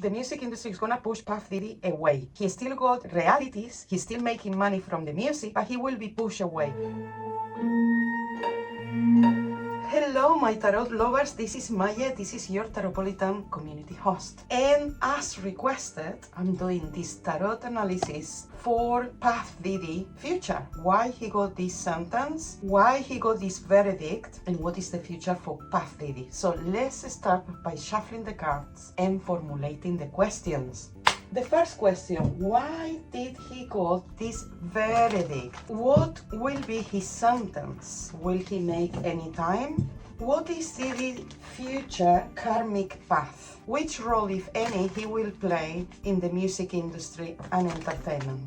The music industry is gonna push Puff Diddy away. He still got realities, he's still making money from the music, but he will be pushed away. Hello my tarot lovers, this is Maje, this is your Tarotpolitan community host. And as requested, I'm doing this tarot analysis for Puff Diddy future. Why he got this sentence, why he got this verdict, and what is the future for Puff Diddy. So let's start by shuffling the cards and formulating the questions. The first question, why did he got this verdict? What will be his sentence? Will he make any time? What is Diddy's future karmic path? Which role, if any, he will play in the music industry and entertainment?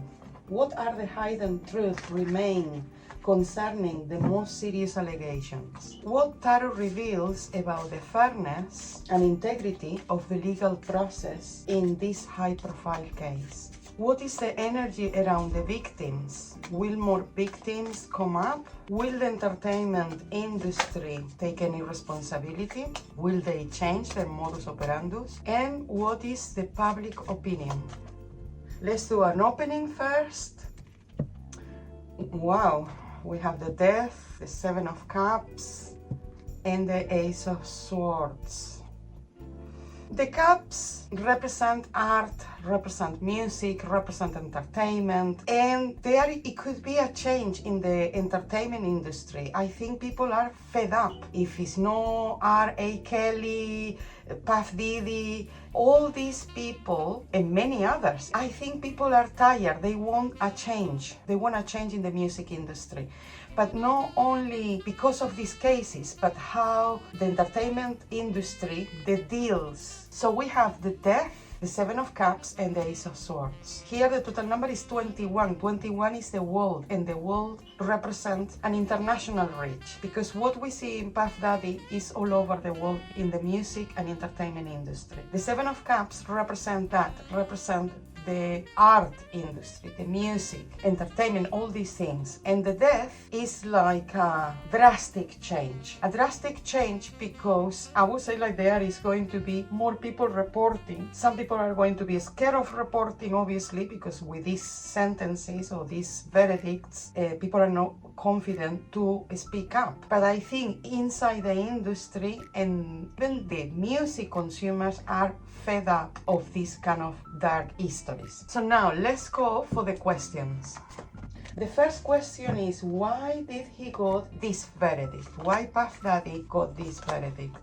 What are the hidden truths remain concerning the most serious allegations? What tarot reveals about the fairness and integrity of the legal process in this high-profile case? What is the energy around the victims? Will more victims come up? Will the entertainment industry take any responsibility? Will they change their modus operandus? And what is the public opinion? Let's do an opening first. Wow. We have the Death, the Seven of Cups, and the Ace of Swords. The cups represent art, represent music, represent entertainment, and it could be a change in the entertainment industry. I think people are fed up. If it's no R.A. Kelly, Puff Diddy, all these people and many others, I think people are tired. They want a change. They want a change in the music industry. But not only because of these cases, but how the entertainment industry, the deals. So we have the Death, the Seven of Cups, and the Ace of Swords. Here the total number is 21. 21 is the world, and the world represents an international reach, because what we see in Puff Daddy is all over the world in the music and entertainment industry. The Seven of Cups represent the art industry, the music, entertainment, all these things. And the Death is like a drastic change. A drastic change because I would say like there is going to be more people reporting. Some people are going to be scared of reporting, obviously, because with these sentences or these verdicts, people are not confident to speak up. But I think inside the industry and even the music consumers are fed up of this kind of dark histories. So now let's go for the questions. The first question is, why did he got this verdict? Why Puff Daddy got this verdict?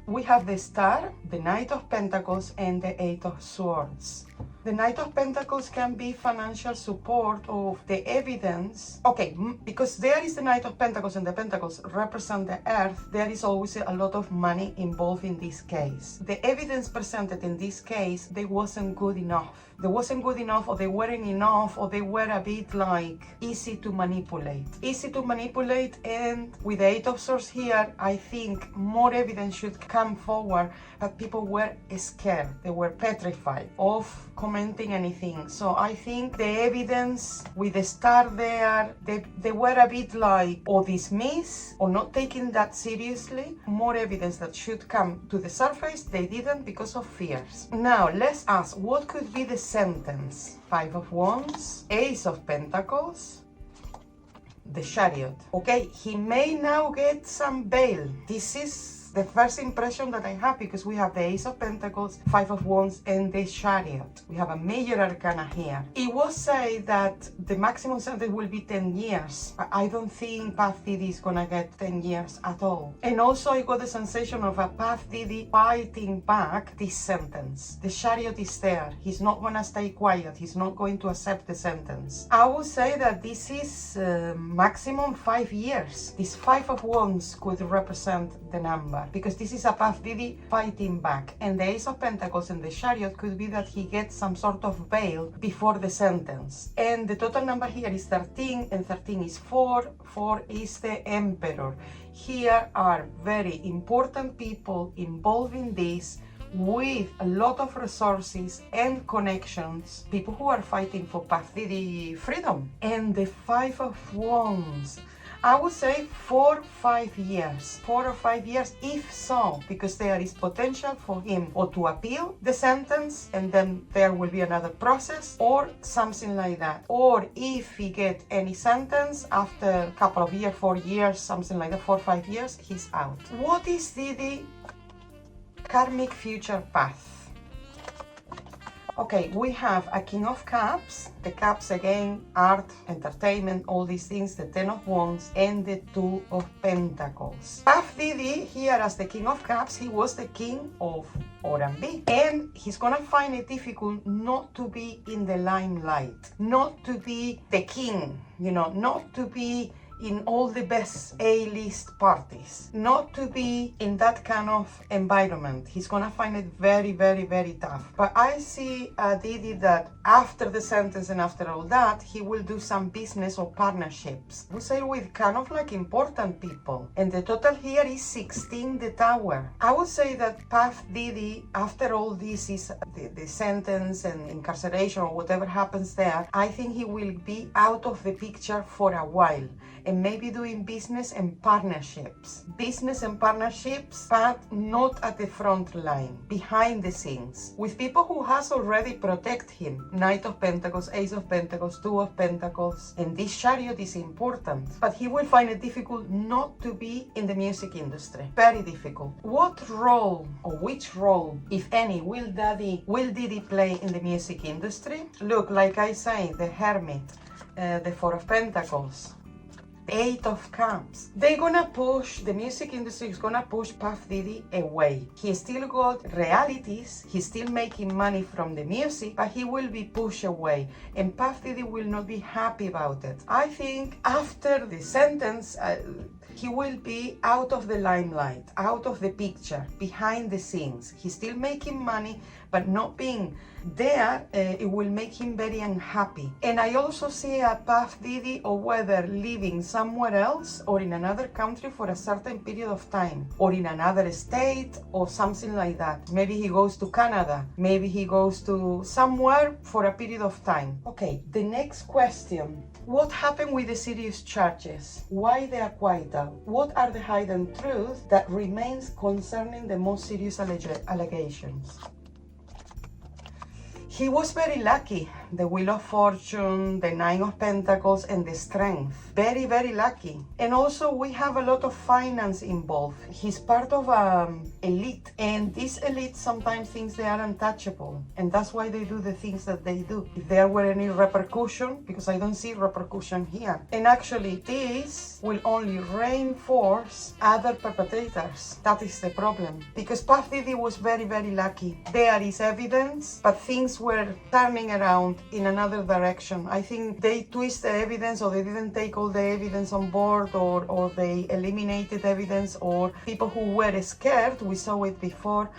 We have the Star, the Knight of Pentacles, and the Eight of Swords. The Knight of Pentacles can be financial support of the evidence. Okay, because there is the Knight of Pentacles and the Pentacles represent the earth, there is always a lot of money involved in this case. The evidence presented in this case, they wasn't good enough. They wasn't good enough, or they weren't enough, or they were a bit like easy to manipulate. Easy to manipulate, and with the Eight of Swords here, I think more evidence should come forward, but people were scared. They were petrified of commenting anything. So I think the evidence with the Star there, they were a bit like or dismiss or not taking that seriously. More evidence that should come to the surface, they didn't because of fears. Now let's ask, what could be the sentence? Five of Wands, Ace of Pentacles, the Chariot. Okay, he may now get some bail. This is the first impression that I have, because we have the Ace of Pentacles, Five of Wands, and the Chariot. We have a major arcana here. It was said that the maximum sentence will be 10 years. I don't think Puff Diddy is gonna get 10 years at all. And also I got the sensation of a Puff Diddy fighting back this sentence. The Chariot is there. He's not gonna stay quiet. He's not going to accept the sentence. I would say that this is maximum 5 years. This Five of Wands could represent the number, because this is a Puff Diddy fighting back, and the Ace of Pentacles and the Chariot could be that he gets some sort of bail before the sentence. And the total number here is 13, and 13 is 4. 4 is the Emperor. Here are very important people involved in this, with a lot of resources and connections, people who are fighting for Puff Diddy freedom. And the Five of Wands, I would say 4 or 5 years. 4 or 5 years, if so, because there is potential for him or to appeal the sentence and then there will be another process or something like that. Or if he get any sentence after a couple of years, 4 years, something like that, 4 or 5 years, he's out. What is Diddy karmic future path? Okay, we have a King of Cups. The Cups again, art, entertainment, all these things, the Ten of Wands and the Two of Pentacles. Puff Diddy here as the King of Cups, he was the king of R&B. And he's gonna find it difficult not to be in the limelight, not to be the king, you know, not to be in all the best A-list parties, not to be in that kind of environment. He's gonna find it very, very, very tough. But I see Diddy that after the sentence and after all that, he will do some business or partnerships. We say with kind of like important people. And the total here is 16, the Tower. I would say that Puff Diddy, after all this is the sentence and incarceration or whatever happens there, I think he will be out of the picture for a while. And maybe doing business and partnerships. Business and partnerships, but not at the front line, behind the scenes, with people who has already protect him. Knight of Pentacles, Ace of Pentacles, Two of Pentacles, and this Chariot is important. But he will find it difficult not to be in the music industry. Very difficult. What role, or which role, if any, will Diddy play in the music industry? Look, like I say, the Hermit, the Four of Pentacles, Eight of Cups. They're gonna push, the music industry is gonna push Puff Diddy away. He still got realities, he's still making money from the music, but he will be pushed away. And Puff Diddy will not be happy about it. I think after the sentence, he will be out of the limelight, out of the picture, behind the scenes. He's still making money, but not being there, it will make him very unhappy. And I also see a Puff Diddy or whether living somewhere else or in another country for a certain period of time, or in another state or something like that. Maybe he goes to Canada, maybe he goes to somewhere for a period of time. Okay, the next question. What happened with the serious charges? Why they are quiet out? What are the hidden truths that remains concerning the most serious allegations? He was very lucky. The Wheel of Fortune, the Nine of Pentacles, and the Strength. Very, very lucky. And also we have a lot of finance involved. He's part of elite. And this elite sometimes thinks they are untouchable. And that's why they do the things that they do. If there were any repercussion, because I don't see repercussion here. And actually this will only reinforce other perpetrators. That is the problem. Because Puff Diddy was very, very lucky. There is evidence, but things were turning around in another direction. I think they twist the evidence, or they didn't take all the evidence on board, or they eliminated evidence, or people who were scared, we saw it before,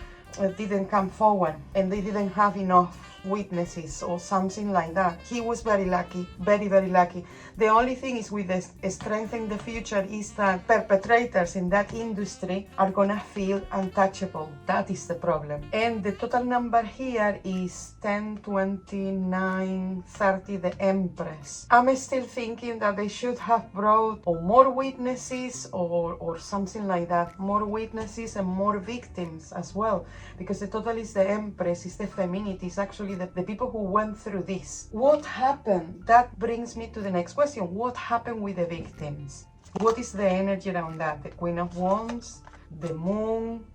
didn't come forward and they didn't have enough witnesses or something like that. He was very lucky, very, very lucky. The only thing is with the strength in the future is that perpetrators in that industry are gonna feel untouchable. That is the problem. And the total number here is 10, 29, 30, the Empress. I'm still thinking that they should have brought or more witnesses or something like that. More witnesses and more victims as well. Because the total is the Empress, is the femininity, is actually the people who went through this. What happened? That brings me to the next question. What happened with the victims? What is the energy around that? The Queen of Wands, the Moon,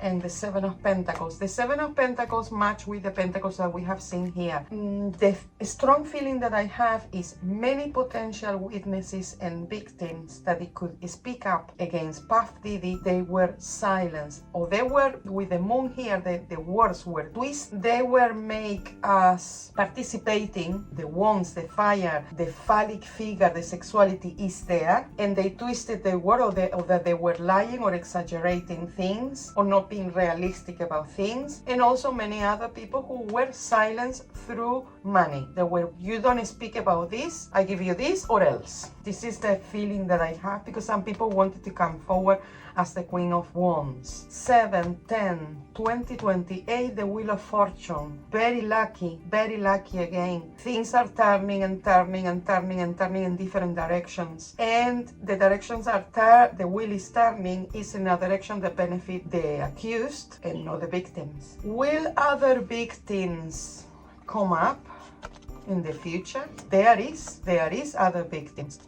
and the Seven of Pentacles. The Seven of Pentacles match with the Pentacles that we have seen here. The strong feeling that I have is many potential witnesses and victims that they could speak up against Puff Diddy. They were silenced, or they were, with the Moon here, the words were twisted. They were made as participating, the wands, the fire, the phallic figure, the sexuality is there, and they twisted the word, or that they were lying or exaggerating things, or not not being realistic about things, and also many other people who were silenced through money. They were, you don't speak about this, I give you this or else. This is the feeling that I have, because some people wanted to come forward as the Queen of Wands. 7, 10, 20, 28, the Wheel of Fortune. Very lucky again. Things are turning and turning and turning and turning in different directions. And the directions are the wheel is turning is in a direction that benefit the accused and not the victims. Will other victims come up in the future? There is other victims.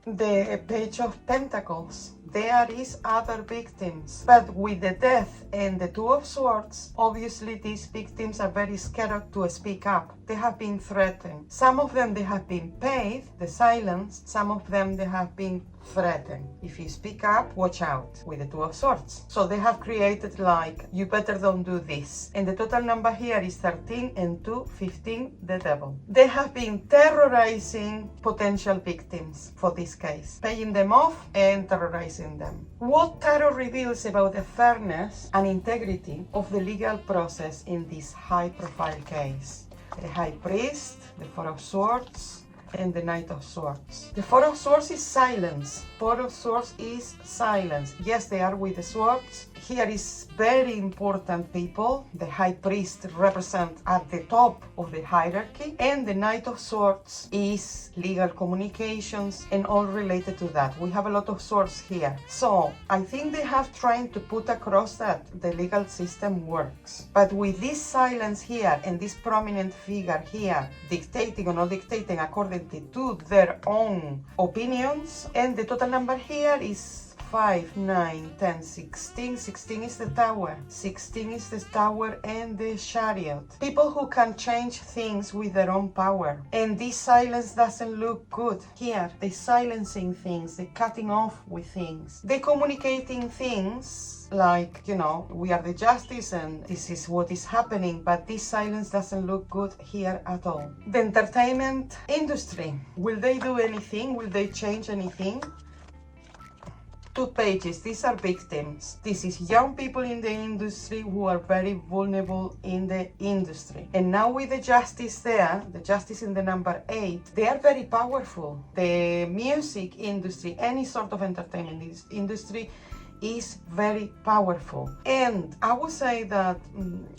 The Page of Pentacles, there is other victims, but with the Death and the Two of Swords, obviously these victims are very scared to speak up. They have been threatened. Some of them they have been paid, the silence. Some of them they have been threatened. If you speak up, watch out, with the Two of Swords. So they have created like, you better don't do this. And the total number here is 13 and 2, 15, the Devil. They have been terrorizing potential victims for this case, paying them off and terrorizing them. What tarot reveals about the fairness and integrity of the legal process in this high-profile case? The High Priest, the Four of Swords, and the Knight of Swords. The Four of Swords is silence. Four of Swords is silence. Yes, they are with the swords. Here is very important people. The High Priest represents at the top of the hierarchy, and the Knight of Swords is legal communications and all related to that. We have a lot of swords here. So I think they have tried to put across that the legal system works. But with this silence here and this prominent figure here dictating or not dictating according to their own opinions, and the total number here is 5, 9, 10, 16. 16 is the Tower. 16 is the Tower and the Chariot. People who can change things with their own power. And this silence doesn't look good. Here, they're silencing things. They're cutting off with things. They're communicating things like, you know, we are the justice and this is what is happening. But this silence doesn't look good here at all. The entertainment industry. Will they do anything? Will they change anything? 2 pages, these are victims. This is young people in the industry who are very vulnerable in the industry. And now with the justice there, the justice in the number 8, they are very powerful. The music industry, any sort of entertainment industry is very powerful. And I would say that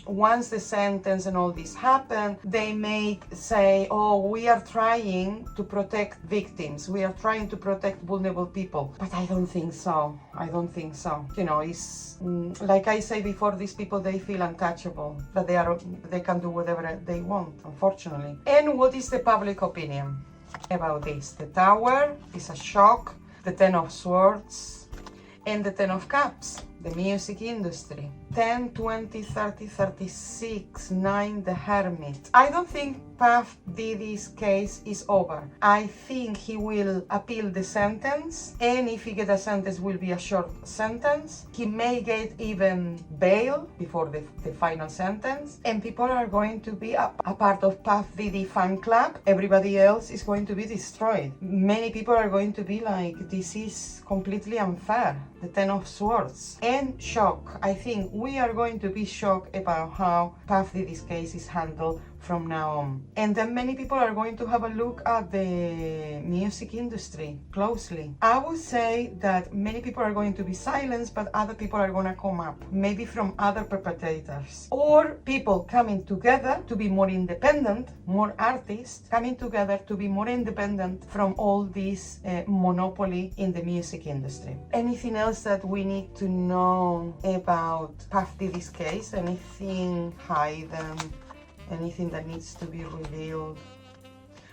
once the sentence and all this happen, they may say, oh, we are trying to protect victims. We are trying to protect vulnerable people. But I don't think so. I don't think so. You know, it's like I say before, these people, they feel untouchable, that they can do whatever they want, unfortunately. And what is the public opinion about this? The Tower is a shock. The Ten of Swords and the Ten of Cups, the music industry. 10, 20, 30, 36, 9, the Hermit. I don't think Puff Diddy's case is over. I think he will appeal the sentence, and if he gets a sentence, will be a short sentence. He may get even bail before the final sentence, and people are going to be a part of Puff Diddy fan club. Everybody else is going to be destroyed. Many people are going to be like, this is completely unfair. The Ten of Swords. And shock. I think we are going to be shocked about how Puff Diddy's case is handled from now on. And then many people are going to have a look at the music industry closely. I would say that many people are going to be silenced, but other people are going to come up, maybe from other perpetrators, or people coming together to be more independent, more artists coming together to be more independent from all this monopoly in the music industry. Anything else that we need to know about Puff Diddy's case? Anything hidden? Anything that needs to be revealed?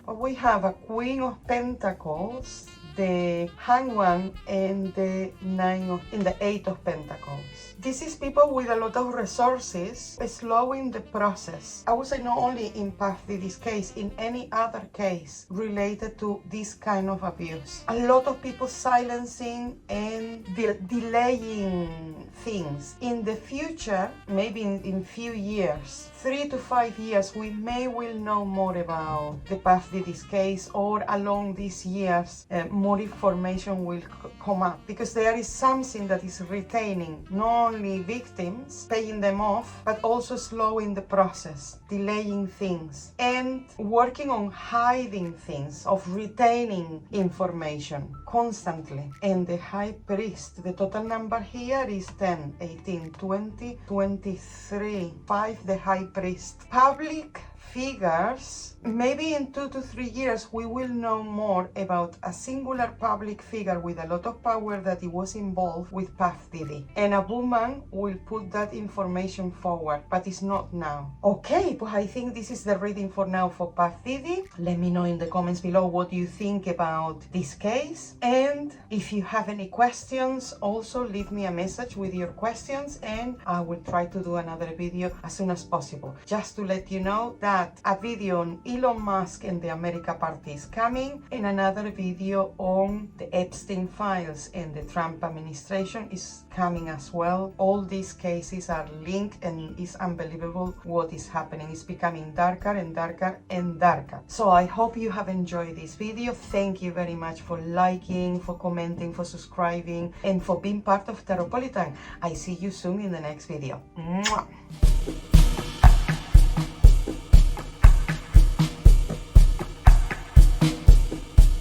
Well, we have a Queen of Pentacles, the Hanged One, and the Eight of Pentacles. This is people with a lot of resources slowing the process. I would say not only in Puff Diddy's case, in any other case related to this kind of abuse. A lot of people silencing and delaying things. In the future, maybe in few years, 3 to 5 years, we will know more about the Puff Diddy's case, or along these years, more more information will come up, because there is something that is retaining not only victims, paying them off, but also slowing the process, delaying things, and working on hiding things, of retaining information constantly. And the High Priest, the total number here is 10, 18, 20, 23, 5, the High Priest. Public figures, maybe in 2 to 3 years we will know more about a singular public figure with a lot of power that he was involved with Puff Diddy, and a woman will put that information forward, but it's not now. Okay, but I think this is the reading for now for Puff Diddy. Let me know in the comments below what you think about this case, and if you have any questions, also leave me a message with your questions, and I will try to do another video as soon as possible. Just to let you know that a video on Elon Musk and the America Party is coming, and another video on the Epstein files and the Trump administration is coming as well. All these cases are linked, and it's unbelievable what is happening. It's becoming darker and darker and darker. So I hope you have enjoyed this video. Thank you very much for liking, for commenting, for subscribing, and for being part of Tarotpolitan. I see you soon in the next video. Mwah!